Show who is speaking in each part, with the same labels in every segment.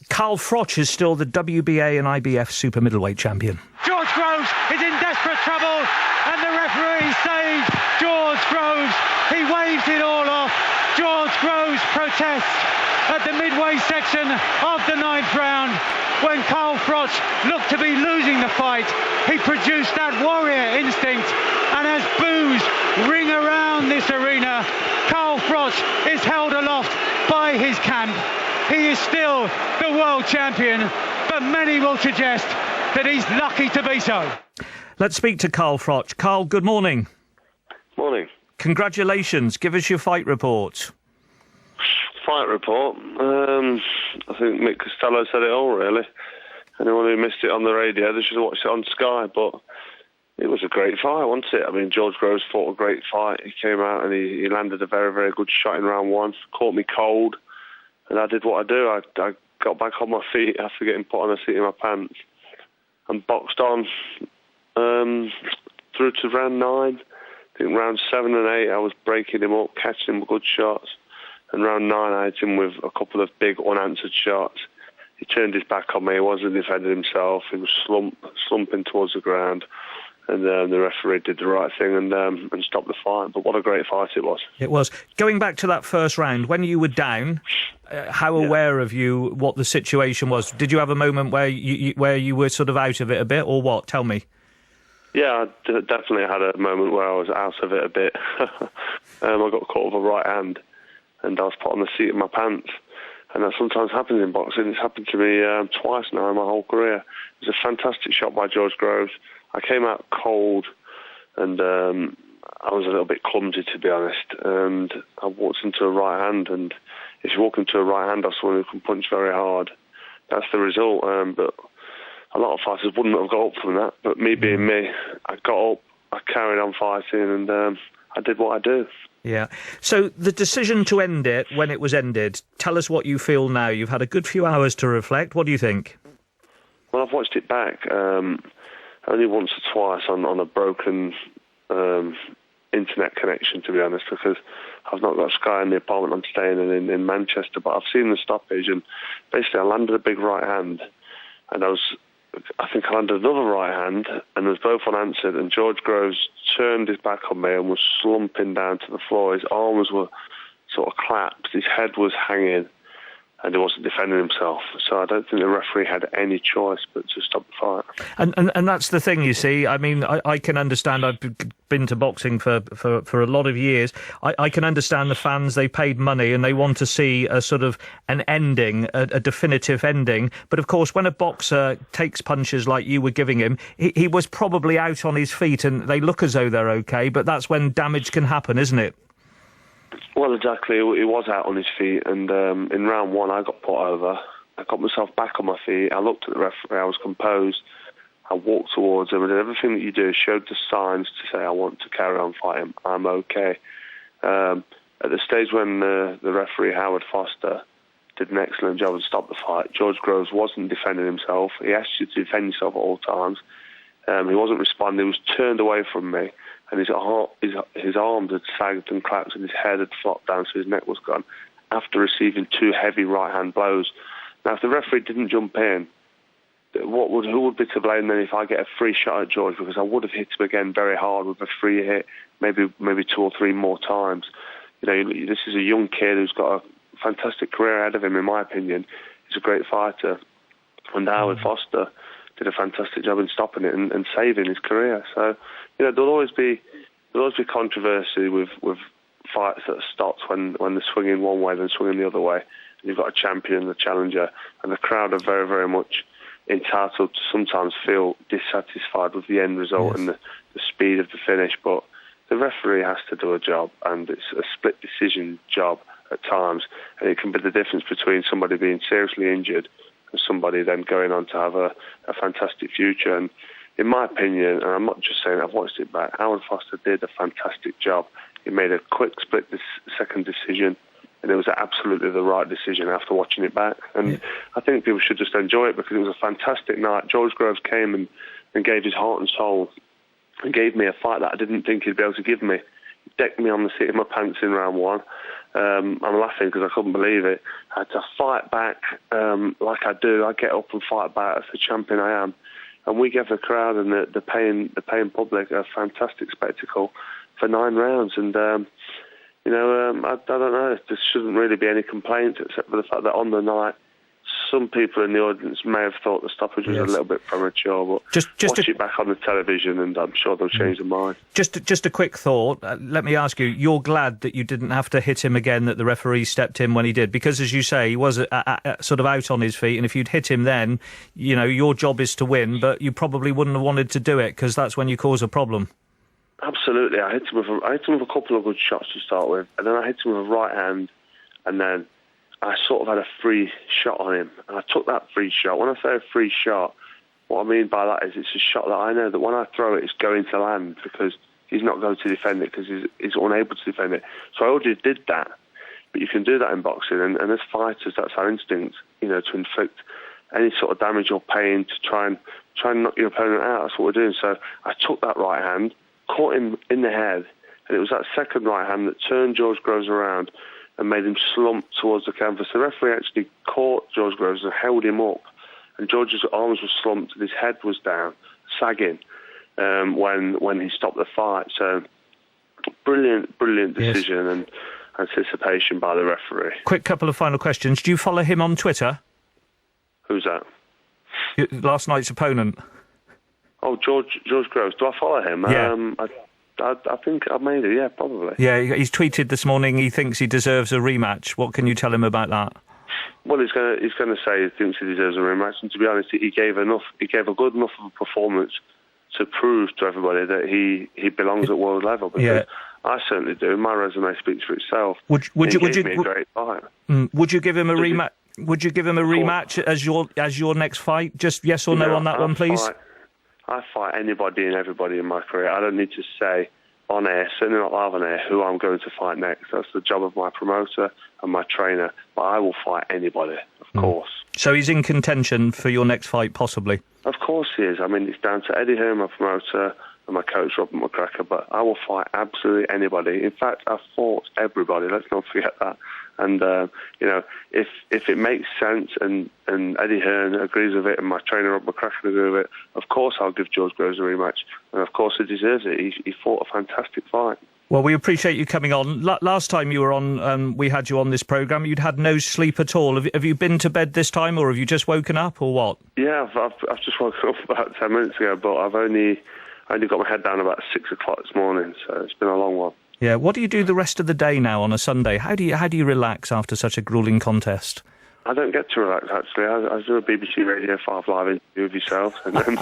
Speaker 1: Carl Froch is still the WBA and IBF super middleweight champion.
Speaker 2: George Groves is in desperate trouble, and the referee saves George Groves. He waves it all off. George Groves protests at the midway section of the 9th round. When Carl Froch looked to be losing the fight, he produced that warrior instinct, and as boos ring around this arena, Carl Froch is held aloft by his camp. He is still the world champion, but many will suggest that he's lucky to be so.
Speaker 1: Let's speak to Carl Froch. Carl, good morning.
Speaker 3: Morning.
Speaker 1: Congratulations. Give us your fight report.
Speaker 3: Fight report. I think Mick Costello said it all, really. Anyone who missed it on the radio, they should have watched it on Sky. But it was a great fight, wasn't it? I mean, George Groves fought a great fight. He came out and he landed a very, very good shot in round one. Caught me cold. And I did what I do. I got back on my feet after getting put on a seat in my pants and boxed on through to round 9. I think round 7 and 8, I was breaking him up, catching him with good shots. And round 9, I hit him with a couple of big unanswered shots. He turned his back on me. He wasn't defending himself. He was slumping towards the ground. And the referee did the right thing and stopped the fight. But what a great fight it was.
Speaker 1: It was. Going back to that first round, when you were down, how aware of you what the situation was? Did you have a moment where you were sort of out of it a bit, or what? Tell me.
Speaker 3: Yeah, I definitely had a moment where I was out of it a bit. I got caught with a right hand, and I was put on the seat of my pants. And that sometimes happens in boxing. It's happened to me twice now in my whole career. It was a fantastic shot by George Groves. I came out cold, and I was a little bit clumsy, to be honest. And I walked into a right hand, and if you walk into a right hand of someone who can punch very hard, that's the result. But a lot of fighters wouldn't have got up from that. But me being me, I got up, I carried on fighting, and I did what I do.
Speaker 1: Yeah. So the decision to end it when it was ended, tell us what you feel now. You've had a good few hours to reflect. What do you think?
Speaker 3: Well, I've watched it back only once or twice on a broken internet connection, to be honest, because I've not got Sky in the apartment I'm staying in Manchester, but I've seen the stoppage, and basically I landed a big right hand, and I think I landed another right hand, and it was both unanswered, and George Groves turned his back on me and was slumping down to the floor. His arms were sort of collapsed, his head was hanging, and he wasn't defending himself. So I don't think the referee had any choice but to stop the fight.
Speaker 1: And that's the thing, you see. I mean, I can understand. I've been to boxing for a lot of years. I can understand the fans. They paid money and they want to see a sort of an ending, a definitive ending. But of course, when a boxer takes punches like you were giving him, he was probably out on his feet and they look as though they're okay. But that's when damage can happen, isn't it?
Speaker 3: Well, exactly. He was out on his feet, and in round 1, I got put over. I got myself back on my feet. I looked at the referee. I was composed. I walked towards him, and everything that you do showed the signs to say, I want to carry on fighting. I'm okay. At the stage when the referee, Howard Foster, did an excellent job and stopped the fight, George Groves wasn't defending himself. He asked you to defend yourself at all times. He wasn't responding. He was turned away from me. And his arms had sagged and cracked, and his head had flopped down, so his neck was gone, after receiving 2 heavy right-hand blows. Now, if the referee didn't jump in, who would be to blame then if I get a free shot at George? Because I would have hit him again very hard with a free hit, maybe 2 or 3 more times. You know, this is a young kid who's got a fantastic career ahead of him, in my opinion. He's a great fighter. And Howard Foster did a fantastic job in stopping it and saving his career. So, you know, there'll always be controversy with fights that are stopped when they're swinging one way, then swinging the other way. And you've got a champion, the challenger, and the crowd are very, very much entitled to sometimes feel dissatisfied with the end result and the speed of the finish. But the referee has to do a job, and it's a split decision job at times, and it can be the difference between somebody being seriously injured and somebody then going on to have a fantastic future. And in my opinion, and I'm not just saying, I've watched it back, Howard Foster did a fantastic job. He made a quick split-second decision, and it was absolutely the right decision after watching it back. And I think people should just enjoy it because it was a fantastic night. George Groves came and gave his heart and soul and gave me a fight that I didn't think he'd be able to give me. He decked me on the seat of my pants in round 1, I'm laughing because I couldn't believe it. I had to fight back like I do. I get up and fight back as the champion I am. And we gave the crowd and the paying public a fantastic spectacle for 9 rounds. And, I don't know. There shouldn't really be any complaints except for the fact that on the night, some people in the audience may have thought the stoppage was a little bit premature, but just watch it back on the television and I'm sure they'll change their mind.
Speaker 1: Just a quick thought. Let me ask you, you're glad that you didn't have to hit him again, that the referee stepped in when he did, because as you say, he was sort of out on his feet, and if you'd hit him then, your job is to win, but you probably wouldn't have wanted to do it because that's when you cause a problem.
Speaker 3: Absolutely. I hit him with a couple of good shots to start with, and then I hit him with a right hand, and then I sort of had a free shot on him, and I took that free shot. When I say a free shot, what I mean by that is it's a shot that I know that when I throw it, it's going to land because he's not going to defend it because he's unable to defend it. So I already did that, but you can do that in boxing, and as fighters, that's our instinct, to inflict any sort of damage or pain to try and knock your opponent out. That's what we're doing. So I took that right hand, caught him in the head, and it was that second right hand that turned George Groves around and made him slump towards the canvas. The referee actually caught George Groves and held him up, and George's arms were slumped and his head was down, sagging, when he stopped the fight. So, brilliant decision and anticipation by the referee.
Speaker 1: Quick couple of final questions. Do you follow him on Twitter?
Speaker 3: Who's that?
Speaker 1: Last night's opponent.
Speaker 3: Oh, George Groves. Do I follow him?
Speaker 1: Yeah.
Speaker 3: I think I made it, yeah, probably.
Speaker 1: Yeah, he's tweeted this morning he thinks he deserves a rematch. What can you tell him about that?
Speaker 3: Well, he's going to say he thinks he deserves a rematch, and to be honest, he gave a good enough of a performance to prove to everybody that he belongs at world level. Because I certainly do. My resume speaks for itself. Would you give me a great fight?
Speaker 1: Would you give him a rematch? Would you give him a rematch as your next fight? Just yes or no on that one, please.
Speaker 3: I fight anybody and everybody in my career. I don't need to say on air, certainly not live on air, who I'm going to fight next. That's the job of my promoter and my trainer. But I will fight anybody, of course. So
Speaker 1: he's in contention for your next fight, possibly?
Speaker 3: Of course he is. I mean, it's down to Eddie Hearn, my promoter, and my coach, Robert McCracker. But I will fight absolutely anybody. In fact, I've fought everybody. Let's not forget that. And, if it makes sense and Eddie Hearn agrees with it and my trainer, Rob McCracken, agrees with it, of course I'll give George Groves a rematch. And, of course, he deserves it. He fought a fantastic fight. Well,
Speaker 1: we appreciate you coming on. Last time you were on, we had you on this programme, you'd had no sleep at all. Have you been to bed this time, or have you just woken up, or what?
Speaker 3: Yeah, I've just woken up about 10 minutes ago, but I've only got my head down about 6 o'clock this morning, so it's been a long one.
Speaker 1: Yeah, what do you do the rest of the day now on a Sunday? How do you relax after such a gruelling contest?
Speaker 3: I don't get to relax, actually. I do a BBC Radio 5 live interview with yourself, and then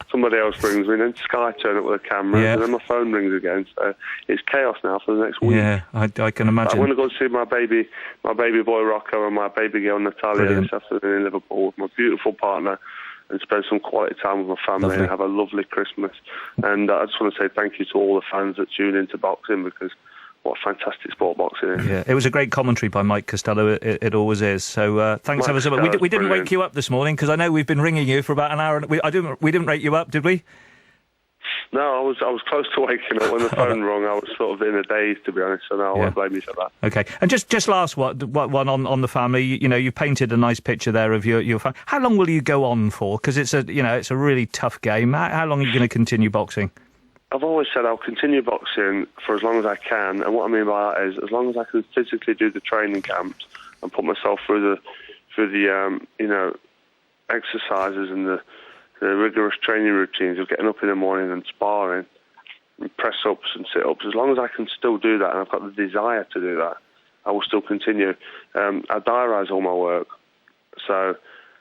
Speaker 3: somebody else brings me, and then Sky turn up with a camera, and then my phone rings again. So it's chaos now for the next week.
Speaker 1: Yeah, I can imagine.
Speaker 3: I'm going to go see my baby boy Rocco and my baby girl Natalia this afternoon in Liverpool with my beautiful partner, and spend some quality time with my family and have a lovely Christmas. And I just want to say thank you to all the fans that tune into boxing, because what a fantastic sport boxing is.
Speaker 1: Yeah, it was a great commentary by Mike Costello. It always is. So thanks ever so much. We didn't wake you up this morning because I know we've been ringing you for about an hour. We didn't wake you up, did we?
Speaker 3: No, I was close to waking up when the phone rang. I was sort of in a daze, to be honest. So no, I won't blame you for that.
Speaker 1: Okay, and just last one on the family. You painted a nice picture there of your family. How long will you go on for? Because it's a really tough game. How long are you going to continue boxing?
Speaker 3: I've always said I'll continue boxing for as long as I can, and what I mean by that is as long as I can physically do the training camps and put myself through the exercises and the rigorous training routines of getting up in the morning and sparring and press-ups and sit-ups. As long as I can still do that and I've got the desire to do that, I will still continue. I diarise all my work, so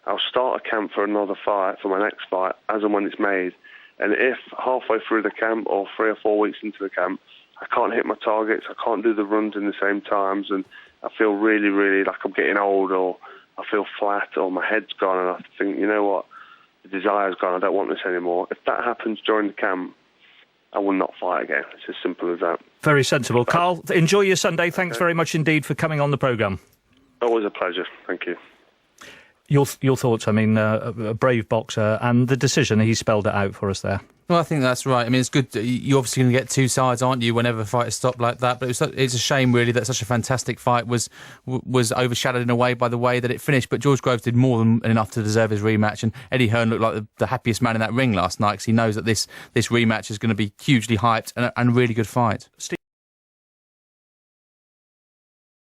Speaker 3: I'll start a camp for another fight, for my next fight, as and when it's made. And if halfway through the camp or 3 or 4 weeks into the camp, I can't hit my targets, I can't do the runs in the same times, and I feel really, really like I'm getting old, or I feel flat, or my head's gone, and I think, you know what, the desire's gone, I don't want this anymore. If that happens during the camp, I will not fight again. It's as simple as that.
Speaker 1: Very sensible. Carl, enjoy your Sunday. Thanks very much indeed for coming on the programme.
Speaker 3: Always a pleasure. Thank you.
Speaker 1: Your thoughts, I mean, a brave boxer, and the decision, he spelled it out for us there.
Speaker 4: Well, I think that's right. I mean, it's good. You're obviously going to get two sides, aren't you, whenever a fight is stopped like that? But it's a shame, really, that such a fantastic fight was overshadowed in a way by the way that it finished. But George Groves did more than enough to deserve his rematch. And Eddie Hearn looked like the happiest man in that ring last night, because he knows that this rematch is going to be hugely hyped and a really good fight.